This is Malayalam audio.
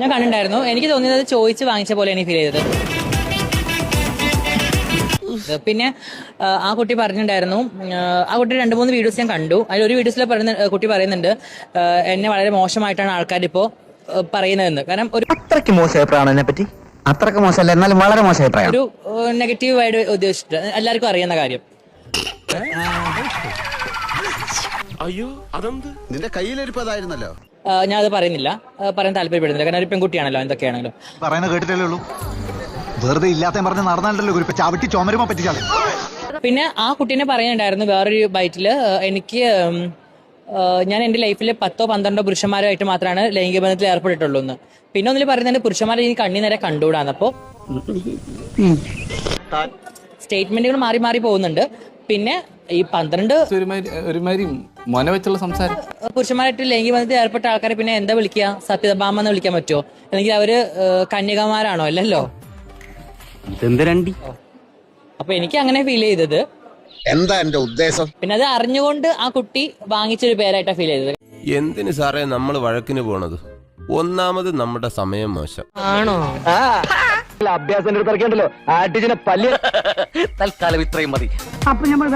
ഞാൻ കണ്ടിട്ടുണ്ടായിരുന്നു. എനിക്ക് തോന്നിയത് ചോദിച്ച് വാങ്ങിച്ച പോലെ എനിക്ക് ഫീൽ ചെയ്തത്. പിന്നെ ആ കുട്ടി പറഞ്ഞിട്ടുണ്ടായിരുന്നു, ആ കുട്ടി 2-3 വീഡിയോസ് ഞാൻ കണ്ടു. അതിൽ ഒരു വീഡിയോസിൽ കുട്ടി പറയുന്നുണ്ട് എന്നെ വളരെ മോശമായിട്ടാണ് ആൾക്കാർ ഇപ്പോ പറയുന്നതെന്ന്. കാരണം ഒരു അത്രയ്ക്ക് മോശം അഭിപ്രായമാണ് എന്നെ പറ്റി. അത്രയ്ക്ക് മോശമല്ല, എന്നാലും വളരെ മോശം അഭിപ്രായം. ഒരു നെഗറ്റീവ് ആയിട്ട് ഉദ്ദേശിച്ചിട്ട് എല്ലാവർക്കും അറിയുന്ന കാര്യം. അയ്യോ അതെന്ത് നിന്റെ കയ്യിലിരിപ്പതായിരുന്നല്ലോ. ഞാൻ അത് പറയുന്നില്ല, പറയാൻ താല്പര്യപ്പെടുന്നില്ല. കാരണം ഒരു പെൺകുട്ടിയാണല്ലോ, എന്തൊക്കെയാണെങ്കിലും പറയുന്നത് കേട്ടിട്ടല്ലേ ഉള്ളൂ. വെറുതെ ഇല്ലാത്ത പറഞ്ഞ് നടന്നാലല്ലോ ഒരു ചവിട്ടി ചുമരുമോ പറ്റിച്ചാലും. പിന്നെ ആ കുട്ടീനെ പറയുന്നുണ്ടായിരുന്നു വേറൊരു ബൈറ്റില്, എനിക്ക് ഞാൻ എന്റെ ലൈഫിൽ 10-12 പുരുഷന്മാരായിട്ട് മാത്രമാണ് ലൈംഗിക ബന്ധത്തിൽ ഏർപ്പെട്ടിട്ടുള്ളൂ എന്ന്. പിന്നെ ഒന്നിൽ പറയുന്നുണ്ട് പുരുഷന്മാരെ ഇനി കണ്ണി നേരെ കണ്ടുകൂടാന്ന്. അപ്പോ സ്റ്റേറ്റ്മെന്റുകൾ മാറി മാറി പോകുന്നുണ്ട്. പിന്നെ ഈ 12 വെച്ചുള്ള സംസാരം പുരുഷന്മാരായിട്ട് ലൈംഗിക ബന്ധത്തിൽ ഏർപ്പെട്ട ആൾക്കാരെ പിന്നെ എന്താ വിളിക്കുക? സത്യഭാമ എന്ന് വിളിക്കാൻ പറ്റുമോ? അല്ലെങ്കിൽ അവര് കന്യകമാരാണോ? അല്ലല്ലോ. അപ്പൊ എനിക്ക് അങ്ങനെ ഫീൽ ചെയ്തത്. എന്താ എന്റെ ഉദ്ദേശം? പിന്നെ അത് അറിഞ്ഞുകൊണ്ട് ആ കുട്ടി വാങ്ങിച്ചൊരു പേരായിട്ടാ ഫീൽ ചെയ്തത്. എന്തിന് സാറേ നമ്മൾ വഴക്കിന് പോണത്? ഒന്നാമത് നമ്മുടെ സമയം മോശം. ആണോ? അഭ്യാസം എടുത്തിറക്കിയല്ലോ ആട്ടിച്ചിനെ പല്ല്. തൽക്കാലം ഇത്രയും മതി. അപ്പൊ നമ്മൾ